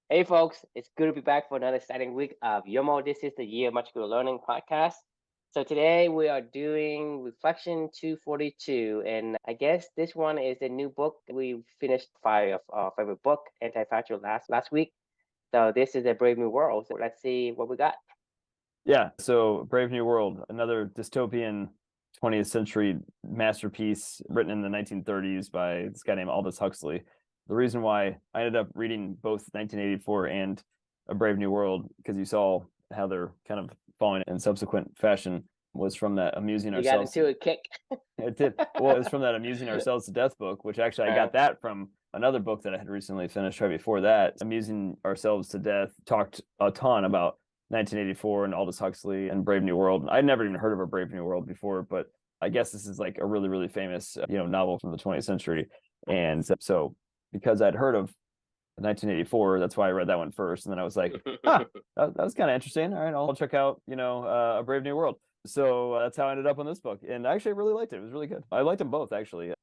Hey folks, it's good to be back for another exciting week of Yomo. This is the Year of Much Good Learning podcast. So today we are doing Reflection 242, and I guess this one is a new book. We finished our favorite book, Anti-Fragile, last week. So this is a Brave New World. So let's see what we got. Yeah, so Brave New World, another dystopian 20th century masterpiece written in the 1930s by this guy named Aldous Huxley. The reason why I ended up reading both 1984 and A Brave New World, because you saw how they're kind of following in subsequent fashion, was from that Amusing You got Ourselves. into a kick. It did. Well, it's from that Amusing Ourselves to Death book, which actually I Uh, got that from another book that I had recently finished right before that. Amusing Ourselves to Death talked a ton about 1984 and Aldous Huxley and Brave New World. I'd never even heard of A Brave New World before, but I guess this is like a really, really famous, novel from the 20th century. And so because I'd heard of 1984, that's why I read that one first. And then I was like, that was kind of interesting. All right, I'll check out, A Brave New World. So that's how I ended up on this book. And I actually really liked it. It was really good. I liked them both, actually. I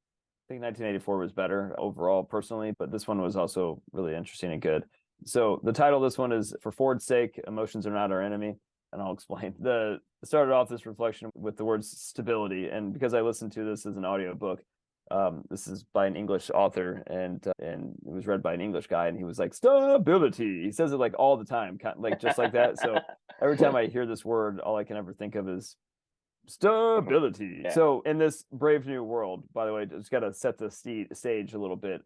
think 1984 was better overall, personally, but this one was also really interesting and good. So the title of this one is For Ford's Sake, Emotions Are Not Our Enemy. And I'll explain. Started off this reflection with the words stability. And because I listened to this as an audiobook, this is by an English author, and it was read by an English guy, and he was like, stability. He says it like all the time, kind of, like just like that. So every time I hear this word, all I can ever think of is stability. yeah. So in this Brave New World, by the way, just got to set the stage a little bit.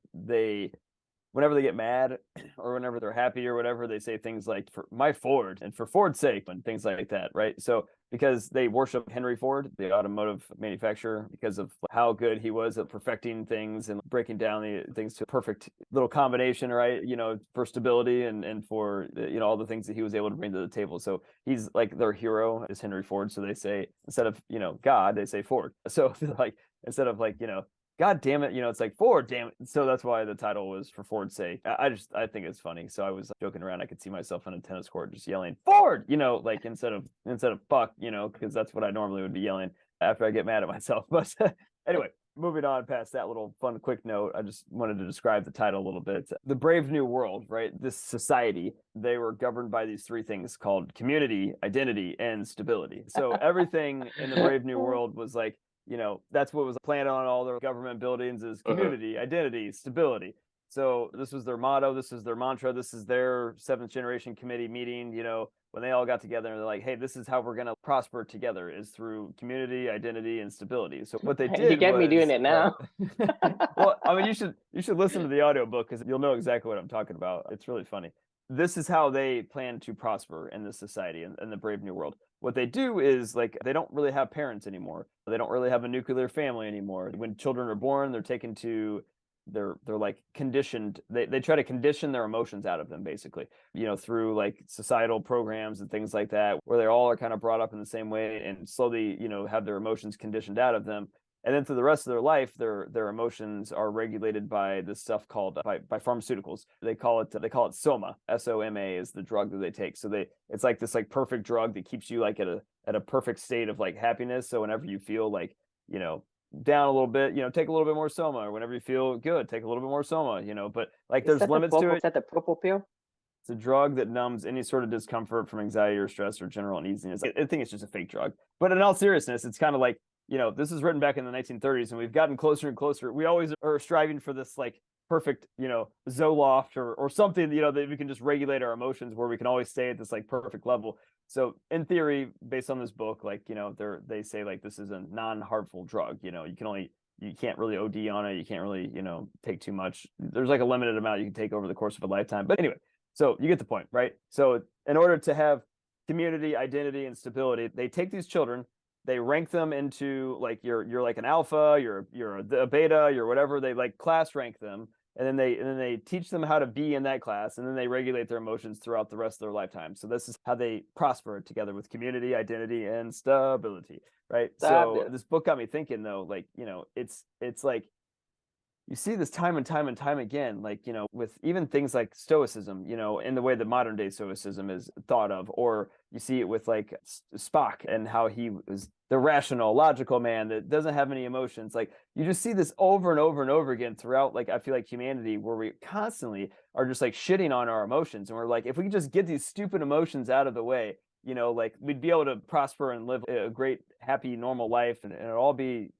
Whenever they get mad or whenever they're happy or whatever, they say things like, for my Ford and for Ford's sake, and things like that, right? So because they worship Henry Ford, the automotive manufacturer, because of how good he was at perfecting things and breaking down the things to a perfect little combination, right? For stability and for, all the things that he was able to bring to the table. So he's like their hero is Henry Ford. So they say, instead of, God, they say Ford. So like, instead of like, God damn it, it's like Ford, damn it. So that's why the title was For Ford's Sake. I think it's funny. So I was joking around. I could see myself on a tennis court just yelling Ford, like instead of fuck, because that's what I normally would be yelling after I get mad at myself. But anyway, moving on past that little fun quick note, I just wanted to describe the title a little bit. The Brave New World, right? This society, they were governed by these three things called community, identity, and stability. So everything in the Brave New World was like, that's what was planned on all their government buildings is community, identity, stability. So this was their motto. This is their mantra. This is their seventh generation committee meeting, when they all got together and they're like, hey, this is how we're going to prosper together is through community, identity, and stability. So what they You did get me doing was, it now. well, I mean, you should listen to the audiobook because you'll know exactly what I'm talking about. It's really funny. This is how they plan to prosper in this society and the Brave New World. What they do is like they don't really have parents anymore. They don't really have a nuclear family anymore. When children are born, they're taken to they're like conditioned. They try to condition their emotions out of them, basically, through like societal programs and things like that, where they all are kind of brought up in the same way and slowly, have their emotions conditioned out of them. And then through the rest of their life, their emotions are regulated by this stuff called by pharmaceuticals. They call it soma. SOMA is the drug that they take. So it's like this like perfect drug that keeps you like at a perfect state of like happiness. So whenever you feel like, down a little bit, take a little bit more soma, or whenever you feel good, take a little bit more soma, but like there's limits to it. Is that the purple pill? It's a drug that numbs any sort of discomfort from anxiety or stress or general uneasiness. I think it's just a fake drug. But in all seriousness, it's kind of like, this is written back in the 1930s, and we've gotten closer and closer. We always are striving for this like perfect, Zoloft or something, that we can just regulate our emotions where we can always stay at this like perfect level. So in theory, based on this book, like, they say like this is a non-harmful drug. You can't really OD on it. You can't really, take too much. There's like a limited amount you can take over the course of a lifetime. But anyway, so you get the point, right? So in order to have community, identity, and stability, they take these children, they rank them into like you're like an alpha, you're a beta, you're whatever. They like class rank them, and then they teach them how to be in that class, and then they regulate their emotions throughout the rest of their lifetime. So this is how they prosper together with community, identity, and stability, right? Stop So it. this book got me thinking though, like, it's like you see this time and time and time again, like, with even things like Stoicism, in the way that modern day Stoicism is thought of, or you see it with like Spock and how he was the rational, logical man that doesn't have any emotions. Like, you just see this over and over and over again throughout, like, I feel like humanity, where we constantly are just like shitting on our emotions. And we're like, if we could just get these stupid emotions out of the way, like, we'd be able to prosper and live a great, happy, normal life, and it'll all be,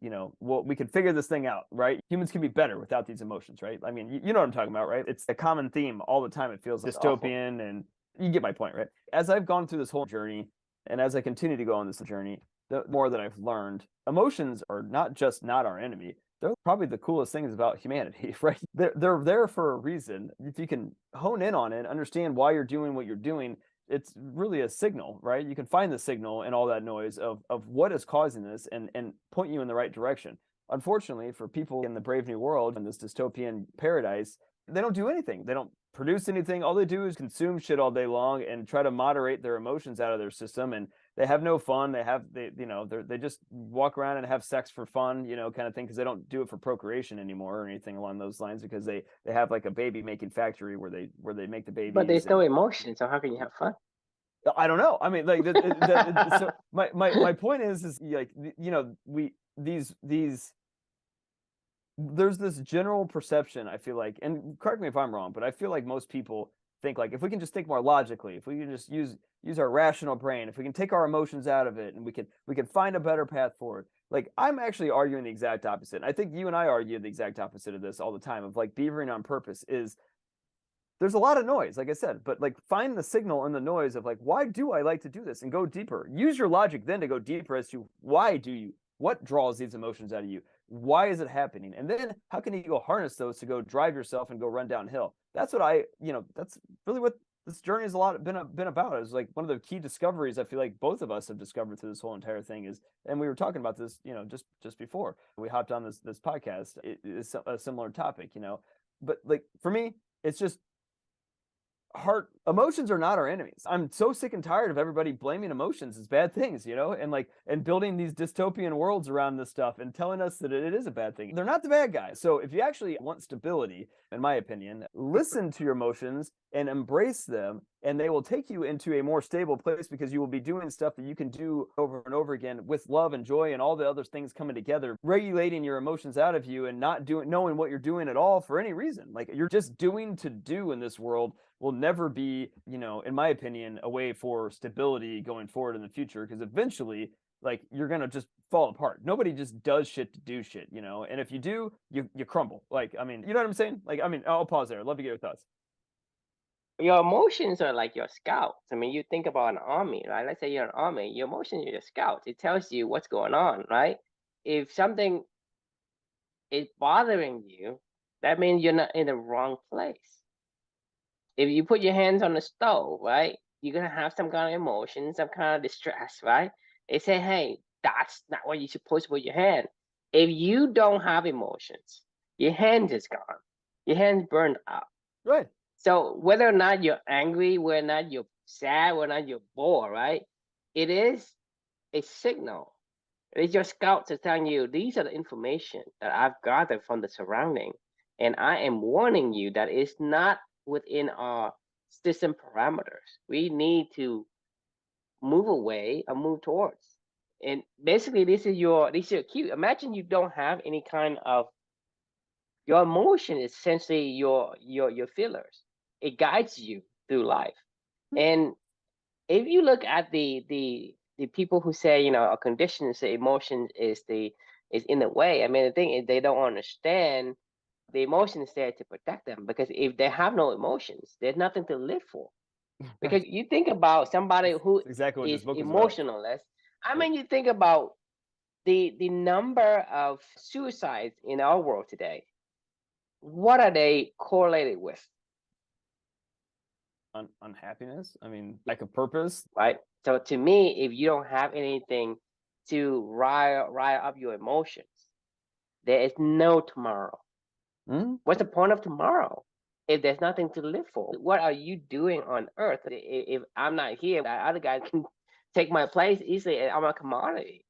well, we could figure this thing out, right? Humans can be better without these emotions, right? I mean, you know what I'm talking about, right? It's a common theme all the time. It feels It's awful. dystopian, and you get my point, right? As I've gone through this whole journey, and as I continue to go on this journey, the more that I've learned, emotions are not just not our enemy. They're probably the coolest things about humanity, right? They're there for a reason. If you can hone in on it, understand why you're doing what you're doing, it's really a signal, right? You can find the signal in all that noise of what is causing this, and point you in the right direction. Unfortunately, for people in the Brave New World, in this dystopian paradise, they don't do anything. They don't produce anything. All they do is consume shit all day long and try to moderate their emotions out of their system. And they have no fun. They just walk around and have sex for fun, kind of thing, because they don't do it for procreation anymore or anything along those lines, because they have like a baby making factory where they make the But babies. there's no And emotion, so how can you have fun? I don't know. I mean, like, so my point is like, we these there's this general perception, I feel like, and correct me if I'm wrong, but I feel like most people think, like, if we can just think more logically, if we can just use our rational brain, if we can take our emotions out of it, and we can find a better path forward. Like, I'm actually arguing the exact opposite. And I think you and I argue the exact opposite of this all the time, of like, beavering on purpose is, there's a lot of noise, like I said, but like, find the signal in the noise of like, why do I like to do this, and go deeper. Use your logic then to go deeper as to what draws these emotions out of you, why is it happening, and then how can you go harness those to go drive yourself and go run downhill. That's what that's really what this journey has a lot been about. Is like one of the key discoveries I feel like both of us have discovered through this whole entire thing is, and we were talking about this, just before we hopped on this podcast. It is a similar topic, but like, for me, it's just heart. Emotions are not our enemies. I'm so sick and tired of everybody blaming emotions as bad things, and like, and building these dystopian worlds around this stuff and telling us that it is a bad thing. They're not the bad guys. So if you actually want stability, in my opinion, listen to your emotions and embrace them, and they will take you into a more stable place, because you will be doing stuff that you can do over and over again with love and joy and all the other things coming together, regulating your emotions out of you, and not knowing what you're doing at all for any reason. Like, you're just doing to do in this world will never be, in my opinion, a way for stability going forward in the future, because eventually, like, you're gonna just fall apart. Nobody just does shit to do shit, and if you do, you crumble. Like, I mean, you know what I'm saying? Like, I mean, I'll pause there. I'd love to get your thoughts. Your emotions are like your scouts. I mean, you think about an army, right? Let's say you're an army, your emotions are your scouts. It tells you what's going on, right? If something is bothering you, that means you're not in the wrong place. If you put your hands on the stove, right, you're gonna have some kind of emotion, some kind of distress, right? They say, hey, that's not where you're supposed to put your hand. If you don't have emotions, your hand is gone. Your hand's burned out. Right. So whether or not you're angry, whether or not you're sad, whether or not you're bored, right? It is a signal. It's your scouts are telling you these are the information that I've gathered from the surrounding, and I am warning you that it's not within our system parameters. We need to move away or move towards. And basically, this is your cue. Imagine you don't have any kind of your emotion is essentially your feelers. It guides you through life. And if you look at the people who say, a condition say emotion is in the way. I mean, the thing is they don't understand the emotion is there to protect them, because if they have no emotions, there's nothing to live for. Because Right. you think about somebody who That's exactly what this is book was about. emotionless. I Yep. mean, you think about the number of suicides in our world today. What are they correlated with, Unhappiness. I mean, lack of purpose. right? So to me, if you don't have anything to rile up your emotions, there is no tomorrow. Mhm. What's the point of tomorrow if there's nothing to live for? What are you doing on earth? If I'm not here, that other guy can take my place easily, and I'm a commodity.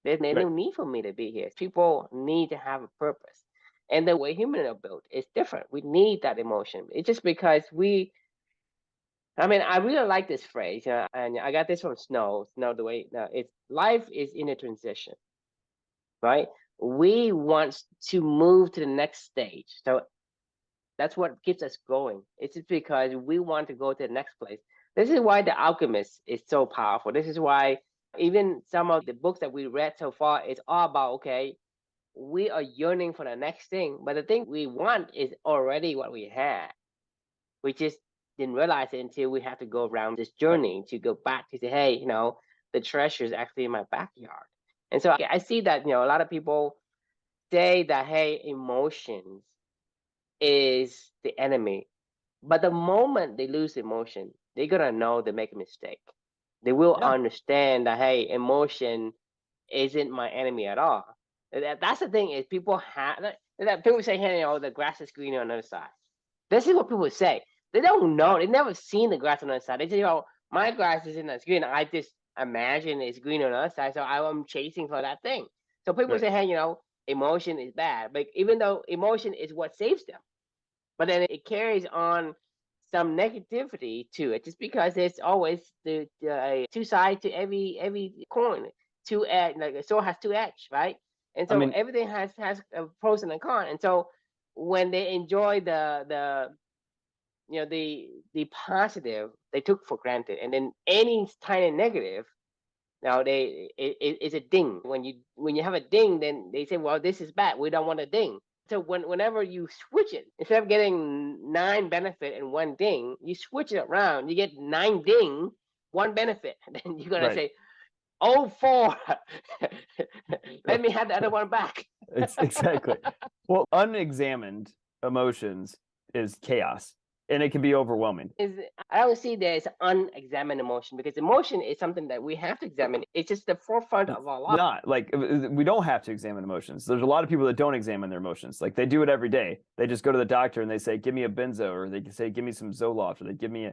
There's no Right. need for me to be here. People need to have a purpose. And the way humans are built is different. We need that emotion. It's just because I mean, I really like this phrase, and I got this from Snow. Snow, the way it's life is in a transition, right? We want to move to the next stage. So that's what keeps us going. It's just because we want to go to the next place. This is why The Alchemist is so powerful. This is why even some of the books that we read so far is all about, okay, we are yearning for the next thing, but the thing we want is already what we had. We just didn't realize it until we have to go around this Right. journey to go back to say, hey, the treasure is actually in my backyard. And so I see that, a lot of people say that, hey, emotions is the enemy. But the moment they lose emotion, they're gonna know they make a mistake. They will Yeah. understand that, hey, emotion isn't my enemy at all. That's the thing is people have that people say, hey, the grass is greener on the other side. This is what people say. They don't know. They've never seen the grass on the other side. They say, my grass isn't as green. I just imagine it's green on the other side, so I'm chasing for that thing. So people Right. say, hey, emotion is bad. But even though emotion is what saves them, but then it carries on some negativity to it, just because there's always the two sides to every coin. Two edge, like a sword has two edges, right? And I so mean, everything has a pros and a con. And so when they enjoy the positive, they took for granted, and then any tiny negative, now it's a ding. When you have a ding, then they say, well, this is bad. We don't want a ding. So whenever you switch it, instead of getting nine benefit and one ding, you switch it around. You get nine ding, one benefit. And then you're gonna right. say, oh four, let me have the other one back. It's exactly. Well, unexamined emotions is chaos, and it can be overwhelming. Is I don't see there as unexamined emotion, because emotion is something that we have to examine. It's just the forefront It's of our life. not like we don't have to examine emotions. There's a lot of people that don't examine their emotions. Like they do it every day. They just go to the doctor and they say, "Give me a benzo," or they say, "Give me some Zoloft," or they give me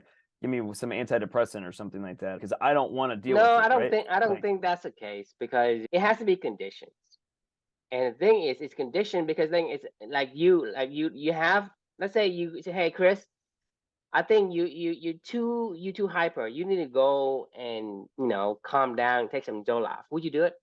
some antidepressant or something like that because I don't want to deal No, with I it, don't right? think I don't Like think that's the case, because it has to be conditions. And the thing is, it's conditioned because thing is like you have, let's say you say, hey Chris, I think you too hyper. You need to go and calm down, take some Zoloft. Would you do it?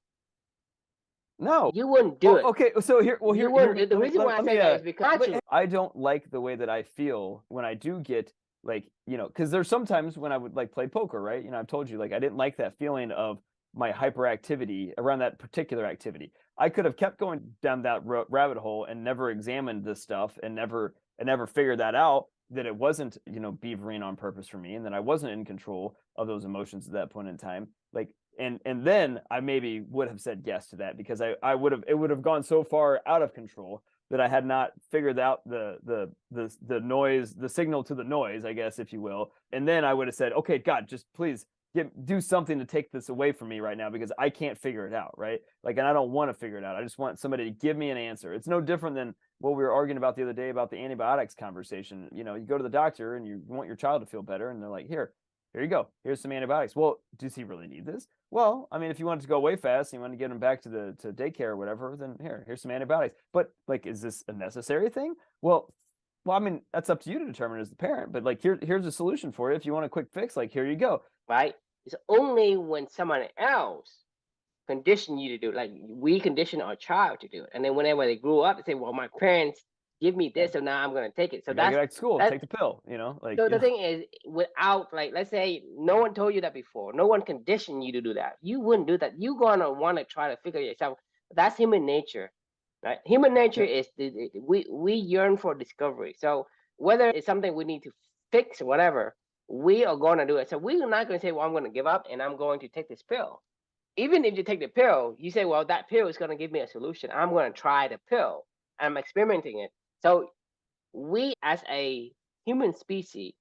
no. You wouldn't do Well, it. okay. So here, well, You here. wouldn't. The reason why I Let say me. that is because But I don't like the way that I feel when I do get like because there's sometimes when I would like play poker, right? I've told you like I didn't like that feeling of my hyperactivity around that particular activity. I could have kept going down that rabbit hole and never examined this stuff and never figured that out that it wasn't beavering on purpose for me and that I wasn't in control of those emotions at that point in time. Like and then I maybe would have said yes to that because I would have it would have gone so far out of control that I had not figured out the noise, the signal to the noise, I guess, if you will. And then I would have said, okay, God, just please do something to take this away from me right now because I can't figure it out, right? Like, and I don't want to figure it out. I just want somebody to give me an answer. It's no different than what we were arguing about the other day about the antibiotics conversation. You go to the doctor and you want your child to feel better, and they're like, here you go. Here's some antibiotics. Well, does he really need this? Well, I mean, if you want it to go away fast and you want to get him back to daycare or whatever, then here's some antibiotics. But like, is this a necessary thing? Well, I mean, that's up to you to determine as the parent. But like, here's a solution for you. If you want a quick fix, like here you go. right. It's only when someone else condition you to do it, like we condition our child to do it, and then whenever they grew up, they say, "Well, my parents give me Yeah, this, so now I'm going to take it." So you gotta that's get back to school, that. take the pill. So the thing is, without like, let's say no one told you that before, no one conditioned you to do that, you wouldn't do that. You're gonna want to try to figure it yourself. That's human nature, right? Human nature Yeah, is we yearn for discovery. So whether it's something we need to fix or whatever, we are going to do it. So we're not going to say, "Well, I'm going to give up and I'm going to take this pill." Even if you take the pill, you say, "Well, that pill is going to give me a solution. I'm going to try the pill. I'm experimenting it." So we as a human species,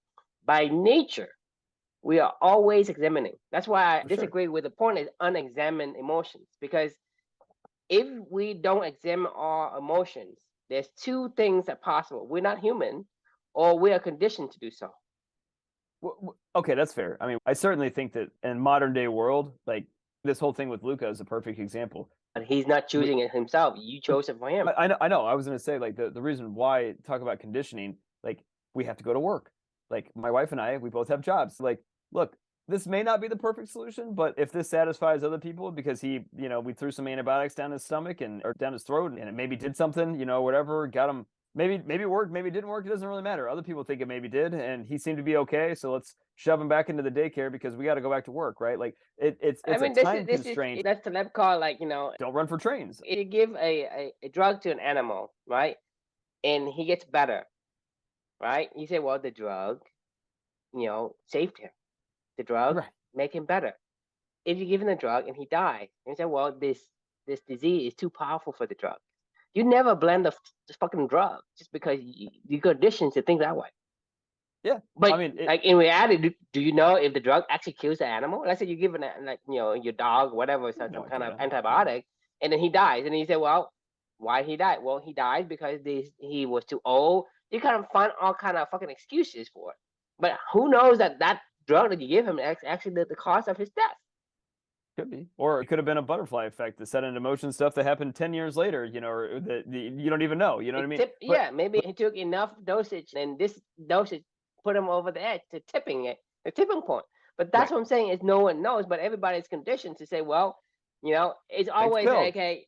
by nature, we are always examining. That's why I for sure. disagree with the point is unexamined emotions. Because if we don't examine our emotions, there's two things that are possible. We're not human, or we are conditioned to do so. Okay, that's fair. I mean, I certainly think that in modern day world, like this whole thing with Luca is a perfect example. But he's not We, choosing it himself. You chose it for him. I know. I was going to say, like, the reason why talk about conditioning, like, we have to go to work. Like, my wife and I, we both have jobs. Like, look, this may not be the perfect solution, but if this satisfies other people because we threw some antibiotics down his stomach or down his throat, and it maybe did something, whatever, got him. Maybe it worked, maybe it didn't work. It doesn't really matter. Other people think it maybe did, and he seemed to be okay. So let's shove him back into the daycare because we got to go back to work, right? Like, it's I a mean, this time is this is constraint. that's the lab call. Like Don't run for trains. if you give a drug to an animal, right, and he gets better, right? You say, well, the drug, saved him. The drug Right. make him better. If you give him the drug and he dies, and you say, well, this disease is too powerful for the drug. You never blend the fucking drug just because you conditioned to think that way. Yeah. But I mean, like in reality, do you know if the drug actually kills the animal? Let's say you give it your dog, whatever, some no kind of idea. antibiotic, and then he dies, and then you say, well, why he died? Well, he died because he was too old. You kind of find all kind of fucking excuses for it. But who knows that drug that you give him is actually the cause of his death? Could be, or it could have been a butterfly effect, the sudden emotion stuff that happened 10 years later, or you don't even know, you know what I mean? Yeah, maybe he took enough dosage, and this dosage put him over the edge to the tipping point. But that's Right. what I'm saying is no one knows, but everybody's conditioned to say, well, it's Take the always pill. okay.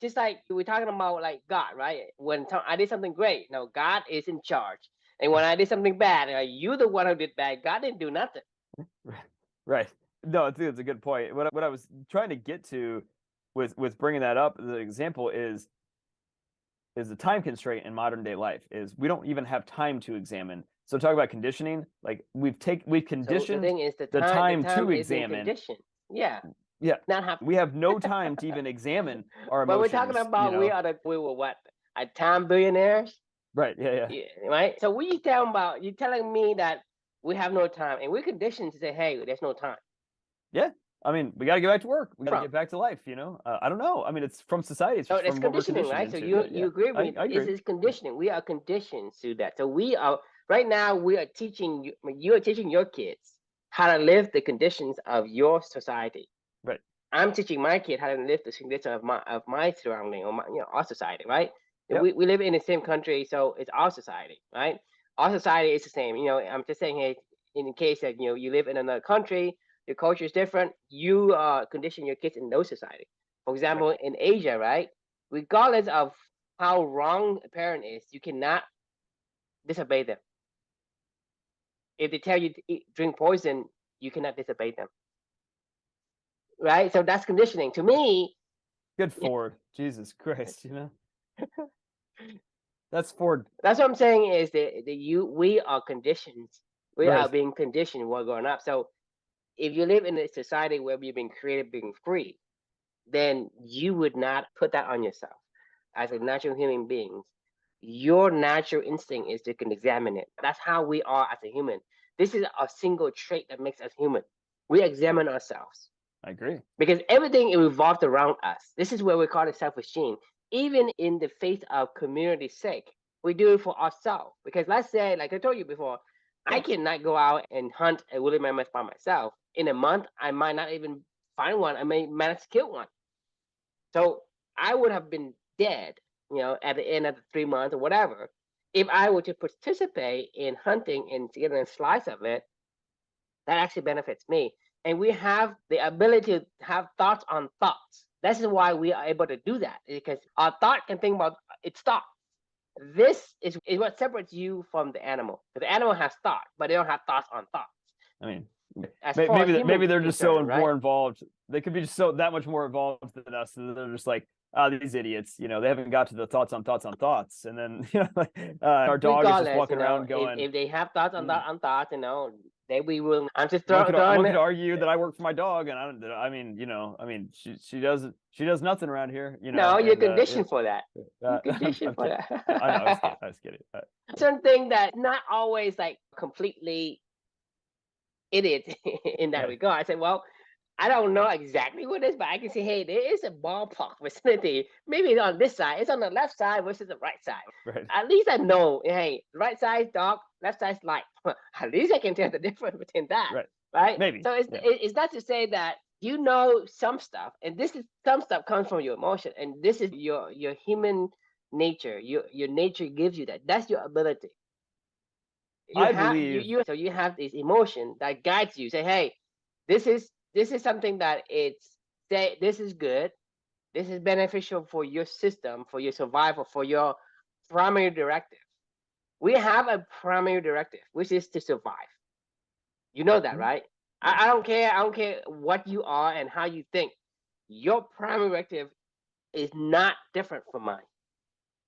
Just like we're talking about like God, right? When I did something great, God is in charge, and when I did something bad, you the one who did bad. God didn't do nothing. Right. No, I think it's a good point. What I was trying to get to with bringing that up, the example is the time constraint in modern day life is we don't even have time to examine. So talk about conditioning, like we've So the conditioned thing is, the time to time is in examine. condition. Yeah, Yeah, not have. we have no time to even examine our But we're talking emotions, about we were what, a time billionaires. Right. Yeah. Yeah, right. So you're telling me that we have no time, and we're conditioned to say, "Hey, there's no time." Yeah. I mean, we got to get back to work. We got to From get back to life. I don't know. I mean, it's from society. It's so just it's from what we're conditioning, conditioned right? So into. you agree with me? I This agree. is conditioning. We are conditioned to that. So we are right now. We are teaching you. You are teaching your kids how to live the conditions of your society. Right. I'm teaching my kid how to live the conditions of my surrounding or our society, right? Yep. We live in the same country, so it's our society, right? Our society is the same. I'm just saying, hey, in case that you live in another country, your culture is different. You condition your kids in those society. For Right. example, in Asia, right? Regardless of how wrong a parent is, you cannot disobey them. If they tell you to drink poison, you cannot disobey them, right? So that's conditioning. To me, Good Ford. Jesus Christ. That's Ford. that's what I'm saying is that we are conditioned. We are Right. being conditioned while growing up. So if you live in a society where you've been created being free, then you would not put that on yourself as a natural human being. Your natural instinct is to can examine it. That's how we are as a human. This is a single trait that makes us human. We examine ourselves I agree. because everything revolves around us. This is where we call it self-esteem. Even in the face of community's sake, we do it for ourselves. Because let's say, like I told you before, I Yeah. cannot go out and hunt a woolly mammoth by myself. In a month, I might not even find one. I may manage to kill one. So I would have been dead, at the end of the 3 months or whatever, if I were to participate in hunting and getting a slice of it. That actually benefits me. And we have the ability to have thoughts on thoughts. This is why we are able to do that, because our thought can think about its thought. This is what separates you from the animal. The animal has thought, but they don't have thoughts on thoughts. I mean, As far as maybe they're just so concerned, right? more involved. They could be just that much more involved than us. They're just like, these idiots, they haven't got to the thoughts on thoughts on thoughts. And then, our dog is just walking around going, if they have thoughts on thoughts, they be willing. I'm just one throwing could argue that I work for my dog, and she does nothing around here, No, you're and, conditioned for that. You're I'm conditioned for kidding. that. I know, I was kidding. Certain thing that not always like completely idiot in that Right. regard. I said, well, I don't know exactly what it is, but I can say, hey, there is a ballpark vicinity. Maybe it's on this side. It's on the left side versus the right side. Right. At least I know, hey, right side's dark, left side's light. At least I can tell the difference between that. Right. Right? Maybe. So it's not to say that you know some stuff, and this is some stuff comes from your emotion, and this is your human nature. Your nature gives you that. That's your ability. You I have believe so you have this emotion that guides you. Say, hey, this is something that it's say this is good. This is beneficial for your system, for your survival, for your primary directive. We have a primary directive, which is to survive. You know that, Mhm. right? Yeah. I don't care. I don't care what you are and how you think. Your primary directive is not different from mine.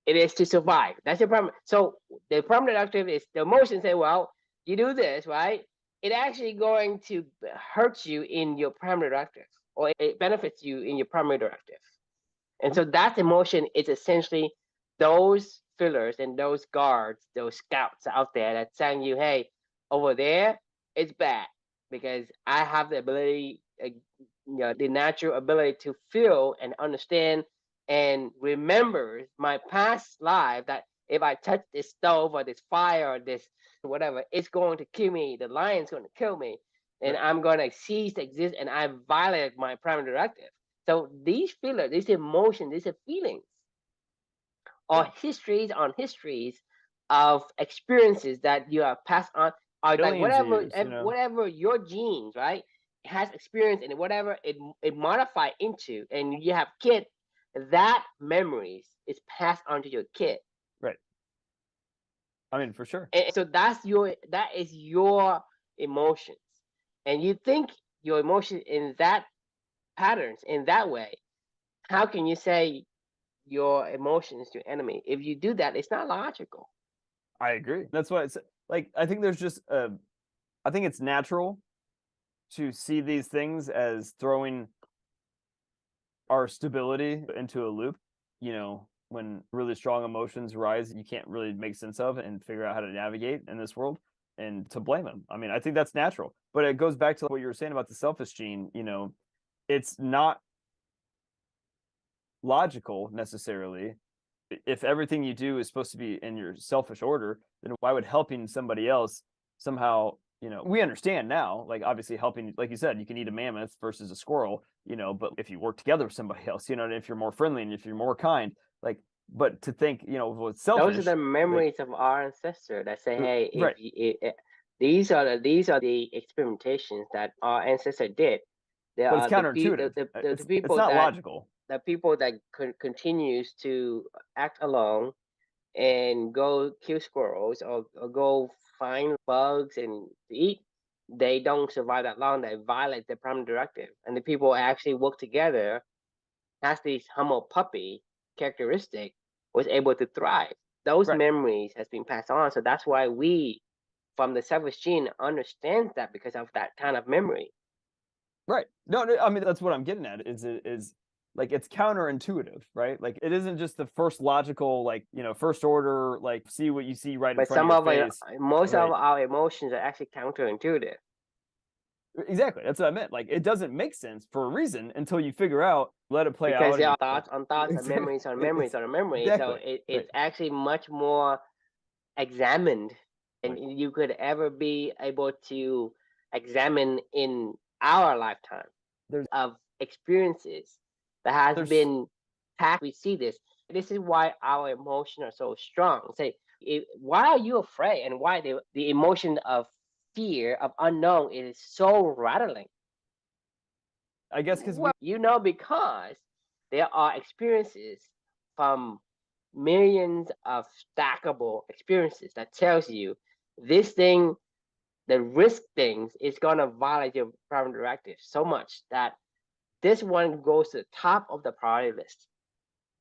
It is to survive. That's your primary. So the primary directive is the emotion say, well, you do this, right? It actually going to hurt you in your primary directive, or it benefits you in your primary directive. And Mhm. so that emotion is essentially those fillers and those guards, those scouts out there that's telling you, hey, over there, it's bad because I have the ability, the natural ability to feel and understand and remember my past life that if I touch this stove or this fire or this whatever, it's going to kill me. The lion's going to kill me. And Right. I'm going to cease to exist and I violate my primary directive. So these feelings, these emotions, these feelings are Yeah. histories on histories of experiences that you have passed on, or like Billions of whatever years, you know. whatever your genes, right, has experience in it, whatever it modified into, and you have kid, that memories is passed on to your kid. Right. I mean, for sure. And so that is your emotions. And you think your emotion in that patterns in that way, how can you say your emotions to your enemy? If you do that, it's not logical. I agree. That's why it's like I think there's just I think it's natural to see these things as throwing our stability into a loop. You know, when really strong emotions rise, you can't really make sense of and figure out how to navigate in this world and to blame them. I mean, I think that's natural. But it goes back to what you were saying about the selfish gene, you know, it's not logical necessarily. If everything you do is supposed to be in your selfish order, then why would helping somebody else somehow, you know, we understand now, like obviously helping, like you said, you can eat a mammoth versus a squirrel, you know, but if you work together with somebody else, you know, and if you're more friendly and if you're more kind, like, but to think, you know, well, it's Those are selfish, the like, memories of our ancestor that say, hey, if right. you, these are the experimentations that our ancestor did. There But it's are counterintuitive. the It's people not that logical. continues to act alone and go kill squirrels or go find bugs and eat. They don't survive that long. They violate the primary directive, and the people actually work together has this humble puppy characteristic was able to thrive. Those Right. memories has been passed on. So that's why we from the selfish gene understands that because of that kind of memory. Right. No, no, I mean that's what I'm getting at is like it's counterintuitive, right? Like it isn't just the first logical, like, you know, first order, like see what you see right in But front of some your of face. most of Right. our emotions are actually counterintuitive Exactly. That's what I meant. Like it doesn't make sense for a reason until you figure out, let it play because out there are and thoughts on thoughts and exactly. memories on memories It's on memories. So exactly. Right. it's actually much more examined and Right. you could ever be able to examine in our lifetime There's of experiences that has there's been packed. We see this. This is why our emotions are so strong. Say, why are you afraid, and why the emotion of fear of unknown is so rattling? I guess because Well, we because there are experiences from millions of stackable experiences that tells you this thing, the risk things is gonna violate your primary directive so much that this one goes to the top of the priority list.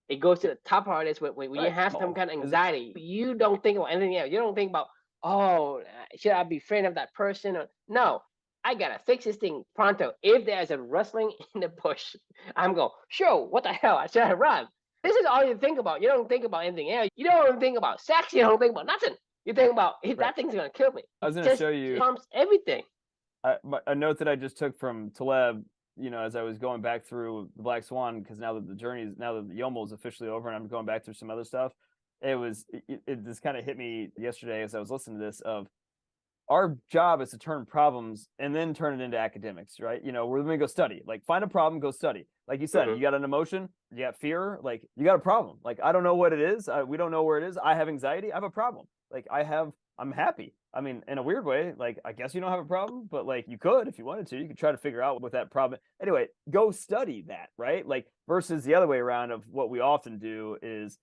It goes to the top priority list when you right. have some Oh, kind of is it anxiety. You don't think about anything else. You don't think about, oh, should I be afraid of that person? Or, no, I gotta fix this thing pronto. If there's a rustling in the bush, I'm going, sure, what the hell? Should I run? This is all you think about. You don't think about anything else. You don't think about sex. You don't think about nothing. You think about if right? that thing's gonna kill me. I It was gonna just show you trumps everything. a note that I just took from Taleb, you know, as I was going back through the Black Swan, because now that the Yomo is officially over, and I'm going back through some other stuff. It just kind of hit me yesterday as I was listening to this. Of our job is to turn problems and then turn it into academics, right? We're going to go study. Like, find a problem, go study. Like you said, you got an emotion, you got fear, like you got a problem. Like, I don't know what it is. We don't know where it is. I have anxiety. I have a problem. Like, I'm happy. I mean, in a weird way, like, I guess you don't have a problem, but like, you could, if you wanted to, you could try to figure out what that problem. Anyway, go study that, right? Like, versus the other way around of what we often do is,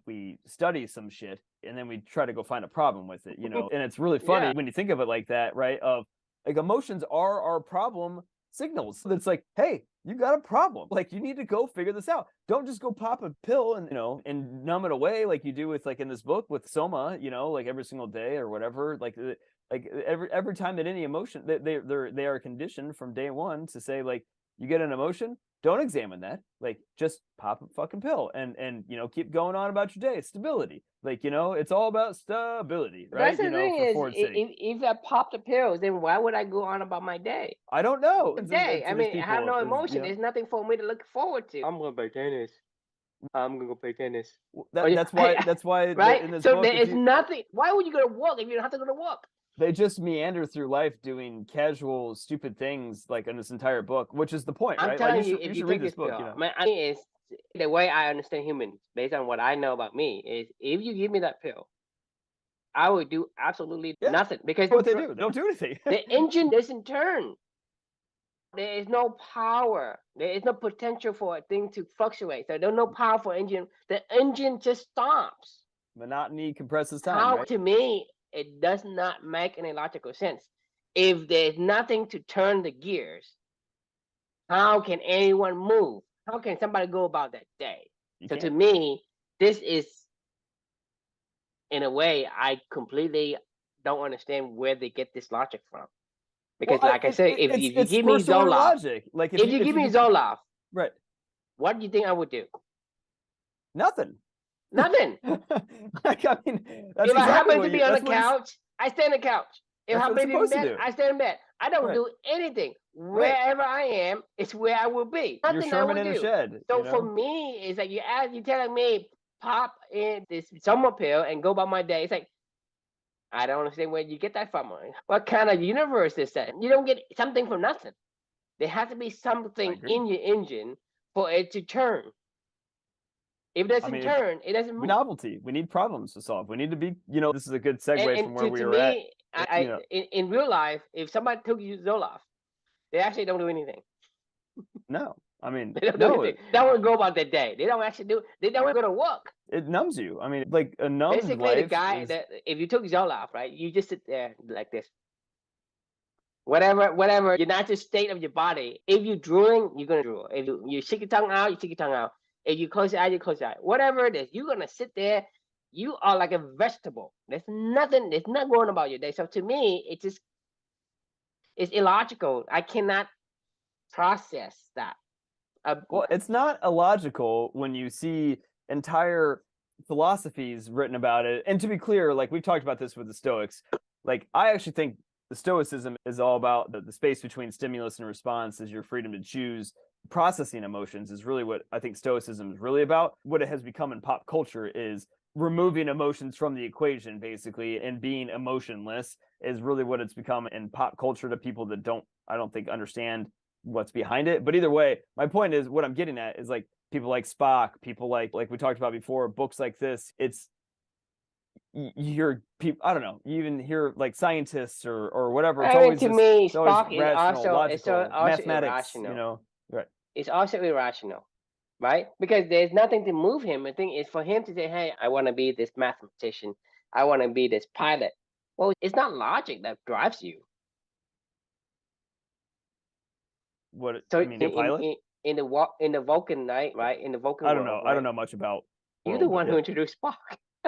we study some shit and then we try to go find a problem with it, and it's really funny when you think of it like that, right? Of like, emotions are our problem signals. It's like, hey, you got a problem. Like, you need to go figure this out. Don't just go pop a pill and, and numb it away like you do with, like, in this book with Soma, like every single day or whatever. Like every time that any emotion, they are conditioned from day one to say, like, you get an emotion, don't examine that. Like, just pop a fucking pill and keep going on about your day. Stability. Like, it's all about stability, right? That's the thing For is, Ford's sake. if I pop the pills, then why would I go on about my day? I don't know. Day. I mean, I have no emotion. Is, There's nothing for me to look forward to. I'm gonna play tennis. I'm gonna go play tennis. That's why right? in this So book, there is nothing. Why would you go to work if you don't have to go to work? They just meander through life doing casual, stupid things, like, in this entire book, which is the point, I'm right? telling Like, you, you if should you read take this this book. pill, I mean, it's the way I understand humans, based on what I know about me, is if you give me that pill, I would do absolutely nothing, because what they do, they don't do anything. the engine doesn't turn. There is no power. There is no potential for a thing to fluctuate. So there's no power for engine. The engine just stops. Monotony compresses time. How, right? to me, it does not make any logical sense. If there's nothing to turn the gears, how can anyone move? How can somebody go about that day? So to me, this is, in a way, I completely don't understand where they get this logic from. Because, like I said, if you give me Zoloft, logic. Like, if you give me Zoloft, right? What do you think I would do? Nothing. Nothing. Like, I mean, that's if exactly I happen to be on the couch, I stay on the couch. If I happen to be in bed, I stay in bed. I don't do anything. Wherever I am, it's where I will be. Nothing You're Sherman I would in do. a shed. So for me, it's like you're telling me pop in this summer pill and go about my day. It's like, I don't understand where you get that from. What kind of universe is that? You don't get something from nothing. There has to be something in your engine for it to turn. If it doesn't turn, it doesn't move. Novelty. We need problems to solve. We need to be, this is a good segue from where we were at. In real life, if somebody took you Zoloft, they actually don't do anything. No. I mean, they don't do anything. They don't go about their day. They don't actually do. They don't go to work. It numbs you. I mean, like, a numbed Basically, life the guy that if you took Zoloft, right, you just sit there like this. Whatever your natural state of your body. If you're drooling, you're gonna drool. If you shake your tongue out, you shake your tongue out. If you close your eye, you close your eye. Whatever it is, you're gonna sit there. You are like a vegetable. There's nothing. There's not going about your day. So to me, it's illogical. I cannot process that. Well, it's not illogical when you see entire philosophies written about it. And to be clear, like, we've talked about this with the Stoics. Like, I actually think the Stoicism is all about the space between stimulus and response as your freedom to choose. Processing emotions is really what I think Stoicism is really about. What it has become in pop culture is removing emotions from the equation, basically, and being emotionless is really what it's become in pop culture to people that I don't think understand what's behind it. But either way, my point is, what I'm getting at is, like, people like Spock, people like we talked about before, books like this, it's, you hear people, I don't know, you even hear, like, scientists or whatever. It's always, to me, Spock is also logical, mathematics, irrational. Right. It's also irrational, right? Because there's nothing to move him. The thing is for him to say, hey, I want to be this mathematician. I want to be this pilot. Well, it's not logic that drives you. What, so, I mean, a pilot? In the Vulcan night, right? In the Vulcan world, right? I don't know much about. You're the one who introduced Spock.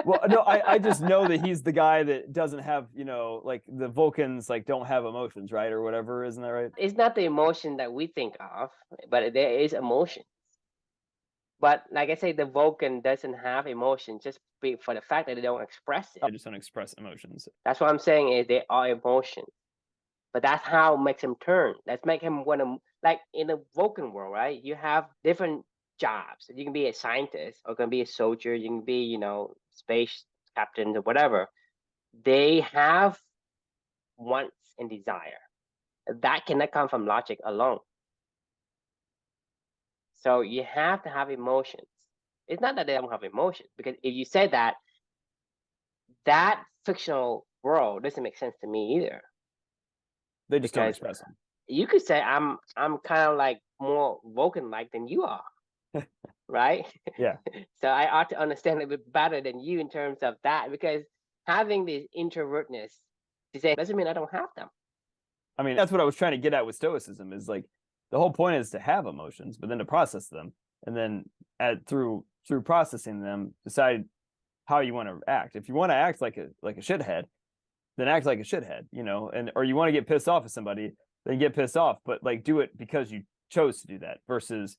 Well, no, I just know that he's the guy that doesn't have, like, the Vulcans, like, don't have emotions, right? Or whatever, isn't that right? It's not the emotion that we think of, but there is emotion. But like I say, the Vulcan doesn't have emotion just for the fact that they don't express it. They just don't express emotions. That's what I'm saying, is they are emotions. But that's how it makes him turn. That's make him want to, like, in the Vulcan world, right? You have different jobs. You can be a scientist, or you can be a soldier. You can be, space captain or whatever. They have wants and desire. That cannot come from logic alone. So you have to have emotions. It's not that they don't have emotions, because if you say that, that fictional world doesn't make sense to me either. They just don't Because express them. you could say I'm kind of like more Vulcan like than you are, right? Yeah. So I ought to understand a bit better than you in terms of that, because having this introvertness to say doesn't mean I don't have them. I mean, that's what I was trying to get at with Stoicism, is like the whole point is to have emotions, but then to process them, and then through processing them, decide how you want to act. If you want to act like a shithead, then act like a shithead, and or you want to get pissed off at somebody, then get pissed off, but like do it because you chose to do that versus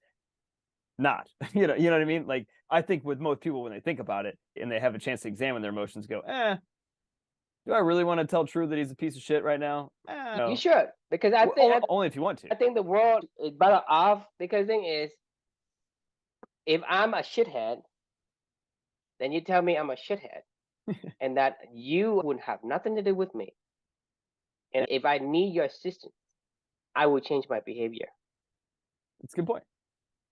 not. You know what I mean? Like, I think with most people, when they think about it and they have a chance to examine their emotions, go, do I really want to tell True that he's a piece of shit right now? No. You should, because I think only if you want to. I think the world is better off, because the thing is, if I'm a shithead, then you tell me I'm a shithead, and that you would have nothing to do with me. And if I need your assistance, I will change my behavior. That's a good point.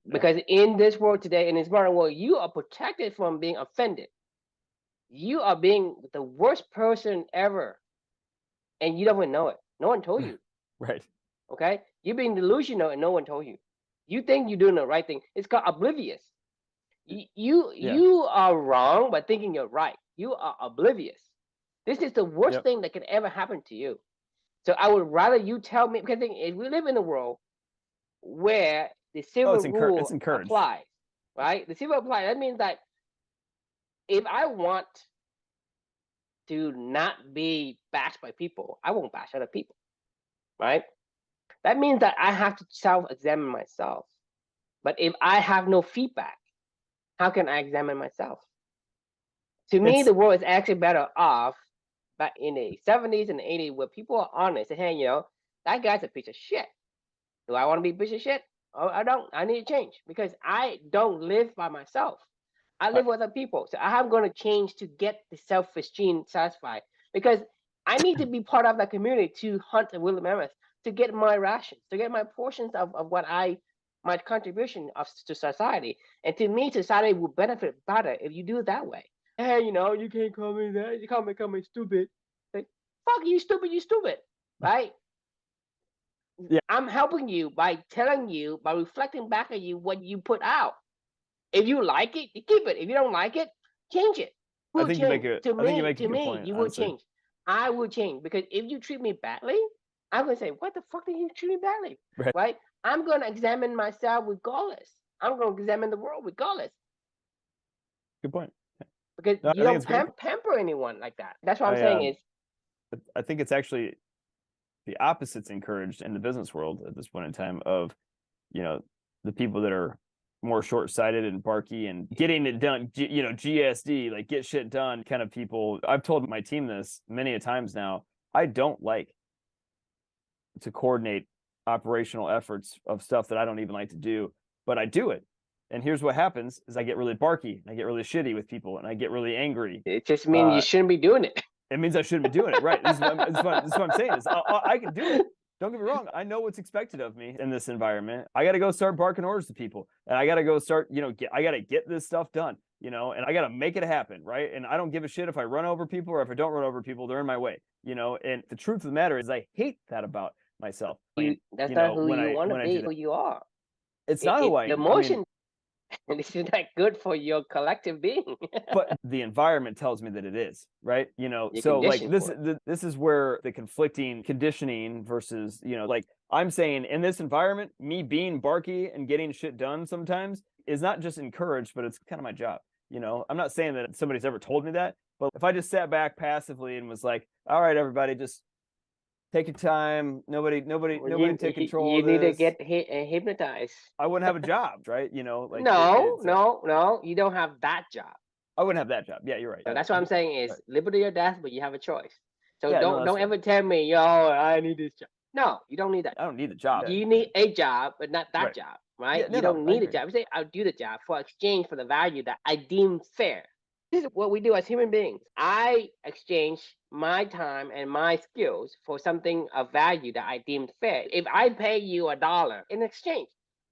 Because in this world today, in this modern world, you are protected from being offended. You are being the worst person ever, and you don't even know it. No one told you. Right. Okay? You're being delusional, and no one told you. You think you're doing the right thing. It's called oblivious. You are wrong by thinking you're right. You are oblivious. This is the worst thing that can ever happen to you. So I would rather you tell me, because if we live in a world where the civil rule applies, right? The civil applies. That means that if I want to not be bashed by people, I won't bash other people, right? That means that I have to self-examine myself. But if I have no feedback, how can I examine myself? To me, the world is actually better off back in the 70s and 80s, where people are honest and, hey, that guy's a piece of shit. Do I want to be a piece of shit? Oh, I don't. I need to change, because I don't live by myself. I live with other people. So I'm going to change to get the self-esteem satisfied, because I need to be part of that community to hunt the woolly mammoth, to get my rations, to get my portions of what my contribution to society. And to me, society will benefit better if you do it that way. Hey, you can't call me that. You can't call me stupid. Like, fuck you, stupid, right? Yeah. I'm helping you by telling you, by reflecting back at you what you put out. If you like it, you keep it. If you don't like it, change it. I think you make a good point, you will change. I will change, because if you treat me badly, I'm going to say, what the fuck did you treat me badly? Right? I'm going to examine myself regardless. I'm going to examine the world regardless. Good point. Because you don't pamper anyone like that. That's what I'm saying is. I think it's actually the opposite's encouraged in the business world at this point in time of, the people that are more short-sighted and barky and getting it done, GSD, like get shit done kind of people. I've told my team this many a times now. I don't like to coordinate operational efforts of stuff that I don't even like to do, but I do it. And here's what happens is I get really barky, and I get really shitty with people, and I get really angry. It just means you shouldn't be doing it. It means I shouldn't be doing it. Right. This is what I'm saying is I can do it. Don't get me wrong. I know what's expected of me in this environment. I got to go start barking orders to people, and I got to go start, I got to get this stuff done, and I got to make it happen. Right. And I don't give a shit if I run over people or if I don't run over people. They're in my way, and the truth of the matter is I hate that about myself. That's not who you want to be, who you are. It's not who I am. The emotion, this is not good for your collective being. But the environment tells me that it is, right? So like this is where the conflicting conditioning versus, like I'm saying in this environment, me being barky and getting shit done sometimes is not just encouraged, but it's kind of my job. I'm not saying that somebody's ever told me that, but if I just sat back passively and was like, all right, everybody, just take your time. Nobody take control. You need to get hypnotized. I wouldn't have a job, right? Like no, you don't have that job. I wouldn't have that job. Yeah, you're right. So that's what I'm saying is liberty or death, but you have a choice. So don't ever tell me, I need this job. No, you don't need that. I don't need the job. You need a job, but not that job, right? You don't need a job. You say, I'll do the job for exchange for the value that I deem fair. This is what we do as human beings. I exchange my time and my skills for something of value that I deemed fair. If I pay you $1 in exchange,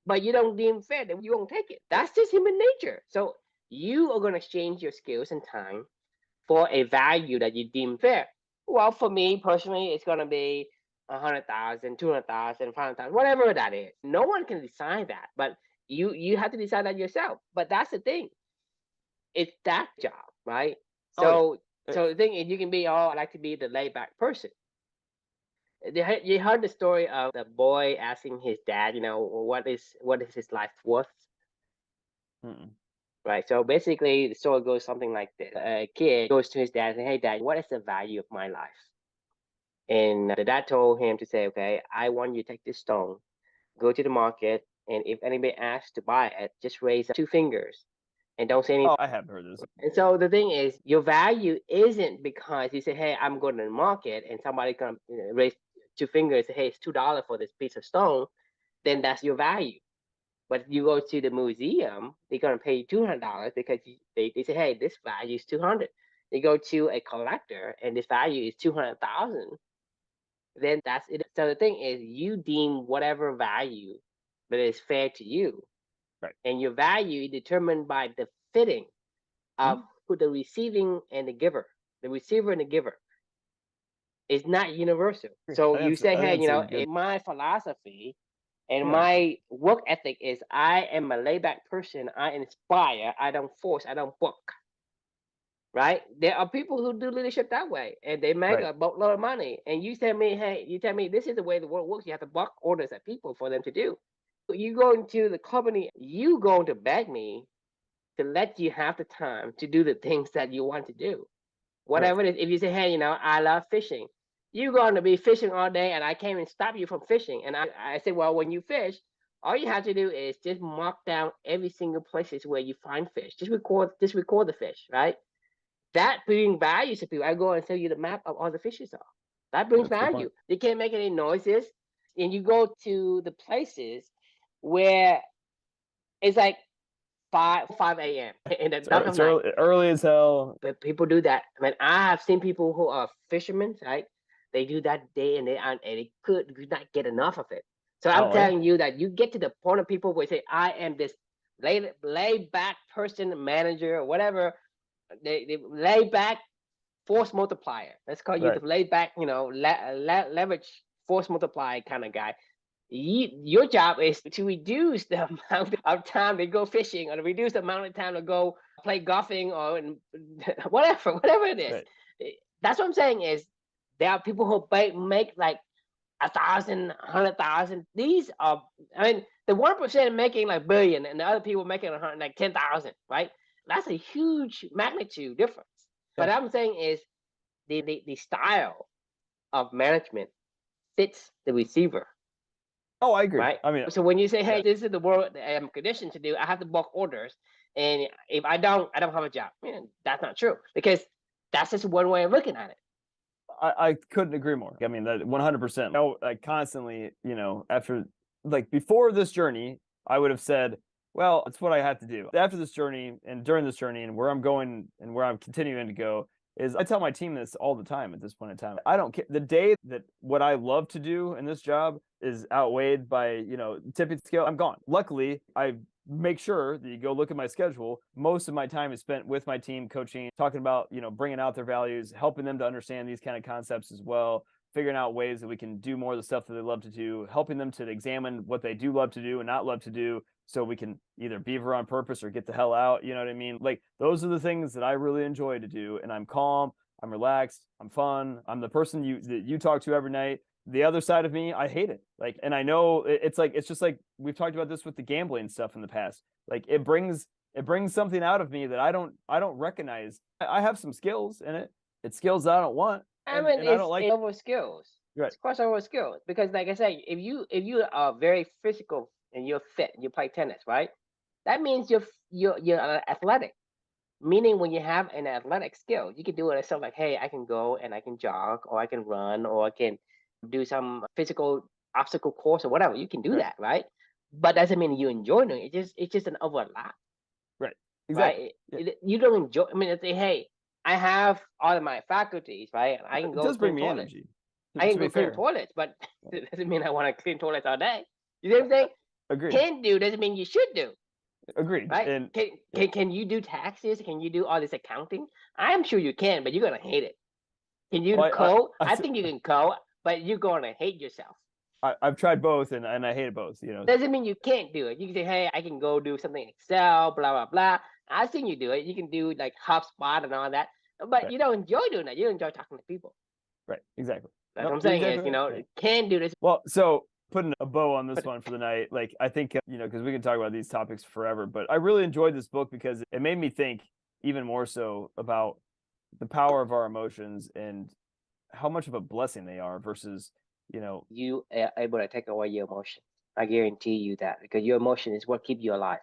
but you don't deem fair, then you won't take it. That's just human nature. So you are going to exchange your skills and time for a value that you deem fair. Well, for me personally, it's going to be 100,000, 200,000, 500,000, whatever that is. No one can decide that, but you have to decide that yourself. But that's the thing, it's that job, right? Oh yeah. So the thing is, you can be, oh, I like to be the laid back person. You heard the story of the boy asking his dad, what is his life worth, Mm-mm. right? So basically, the story goes something like this: a kid goes to his dad and says, "Hey, dad, what is the value of my life?" And the dad told him to say, "Okay, I want you to take this stone, go to the market, and if anybody asks to buy it, just raise two fingers and don't say anything." Oh, I have heard this. And so the thing is, your value isn't because you say, "Hey, I'm going to the market," and somebody come raise two fingers and say, "Hey, it's $2 for this piece of stone," then that's your value. But you go to the museum, they're gonna pay you $200 because they say, "Hey, this value is 200." You go to a collector and this value is 200,000, then that's it. So the thing is, you deem whatever value that is fair to you, Right. and your value is determined by the fitting of Mhm. who the receiving and the giver. The receiver and the giver is not universal. So you say, I "Hey, think it's a good. in my philosophy and Yeah. my work ethic is I am a laid back person. I inspire. I don't force. I don't book." Right? There are people who do leadership that way, and they make Right. a boatload of money. And you tell me, "Hey, you tell me this is the way the world works. You have to buck orders at people for them to do." You go into the company, you going to beg me to let you have the time to do the things that you want to do. Right. Whatever it is, if you say, "Hey, I love fishing," you're going to be fishing all day, and I can't even stop you from fishing. And I say, "Well, when you fish, all you have to do is just mark down every single places where you find fish. Just record the fish, right? That brings value to people. I go and tell you the map of all the fishes are. That brings That's a good point. value. They can't make any noises, and you go to the places where it's like 5 a.m. in the dark of It's night. early as hell. But people do that. I mean, I have seen people who are fishermen, right? They do that day and day out, and they could not get enough of it. So I'm Oh yeah. telling you that you get to the point of people where say, "I am this laid back person, manager, or whatever." They lay back force multiplier. Let's call you the Right. laid back, leverage force multiplier kind of guy. Your job is to reduce the amount of time they go fishing, or to reduce the amount of time to go play golfing, or whatever it is. Right. That's what I'm saying is there are people who make like 1,000, 100,000. These are, I mean, the 1% making like billion, and the other people making like 10,000, right? That's a huge magnitude difference. Yeah. But I'm saying is the style of management fits the receiver, Oh, I agree. right? I mean, So when you say, "Hey, yeah. this is the world that I'm conditioned to do," I have to bulk orders, and if I don't have a job. Man, that's not true, because that's just one way of looking at it. I couldn't agree more. I mean, that 100%. I constantly, after like before this journey, I would have said, well, it's what I have to do. After this journey and during this journey and where I'm going and where I'm continuing to go is I tell my team this all the time at this point in time. I don't care. The day that what I love to do in this job is outweighed by, tipping scale, I'm gone. Luckily, I make sure that you go look at my schedule. Most of my time is spent with my team coaching, talking about, bringing out their values, helping them to understand these kind of concepts as well, figuring out ways that we can do more of the stuff that they love to do, helping them to examine what they do love to do and not love to do, so we can either beaver on purpose or get the hell out. You know what I mean? Like, those are the things that I really enjoy to do. And I'm calm, I'm relaxed, I'm fun. I'm the person that you talk to every night. The other side of me, I hate it. Like, and I know it's just like we've talked about this with the gambling stuff in the past. Like, it brings something out of me that I don't recognize. I have some skills in it. It's skills that I don't want, I and mean, I don't like. it's over skills. Right. It's crossover skills, because, like I said, if you are very physical and you're fit, and you play tennis, right? That means you're athletic. Meaning, when you have an athletic skill, you can do it. So, like, hey, I can go and I can jog, or I can run, or I can do some physical obstacle course or whatever. You can do Right. that, right? But doesn't mean you enjoy doing it. It's just an overlap. Right. Exactly. right? Yeah. You don't enjoy. I mean, they say, hey, I have all of my faculties, right? I can It go does bring clean me toilets. energy. I To can be go clean fair. toilets, but it doesn't mean I want to clean toilets all day. You know what I'm saying? Agreed. Can do doesn't mean you should do, Agreed. right? And Can yeah, can you do taxes? Can you do all this accounting? I'm sure you can, but you're gonna hate it. Can you well, code? I, I think you can code, but you're gonna hate yourself. I've tried both, and I hated both. Doesn't mean you can't do it. You can say, hey, I can go do something in Excel, blah blah blah. I've seen you do it. You can do like HubSpot and all that, but Right, you don't enjoy doing that. You enjoy talking to people. right, exactly. That's No, what I'm you're saying exactly is, right. Yeah. can do this. Well, so putting a bow on this But one for the night, like I think because we can talk about these topics forever, but I really enjoyed this book because it made me think even more so about the power of our emotions and how much of a blessing they are versus, you know, you are able to take away your emotions. I guarantee you that because your emotion is what keeps you alive.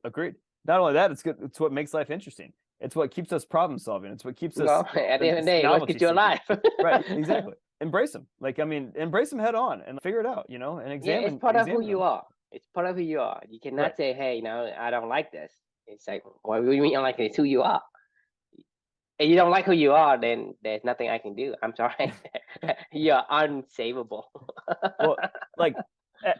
agreed. Not only that, it's good. It's what makes life interesting. It's what keeps us problem solving. It's what keeps us Well, at the end of the day, what novelty keeps you seeking. alive? Right. Exactly. Embrace them. Like, I mean, embrace them head on and figure it out, and Yeah, it's examine part of who you them. are. It's part of who you are. You Right. cannot say, hey, I don't like this. It's like, what do you mean you don't like it? It's who you are. And you don't like who you are, then there's nothing I can do. I'm sorry. You're unsavable. Well, like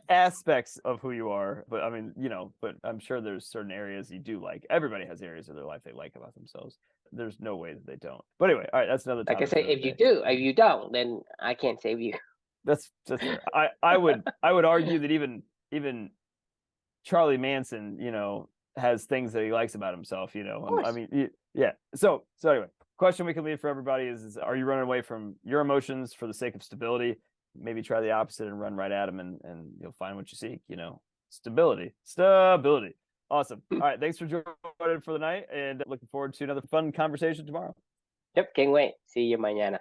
aspects of who you are, but I mean, but I'm sure there's certain areas you do like. Everybody has areas of their life they like about themselves. There's no way that they don't. But anyway, all right, that's another Like I topic say, for another if you day. do, if you don't, then I can't save you. That's fair. I would argue that even Charlie Manson, has things that he likes about himself. Of I course. mean, yeah. So anyway, question we can leave for everybody is: are you running away from your emotions for the sake of stability? Maybe try the opposite and run right at them, and you'll find what you seek. Stability. Awesome. All right, thanks for joining for the night, and looking forward to another fun conversation tomorrow. Yep, can't wait. See you mañana.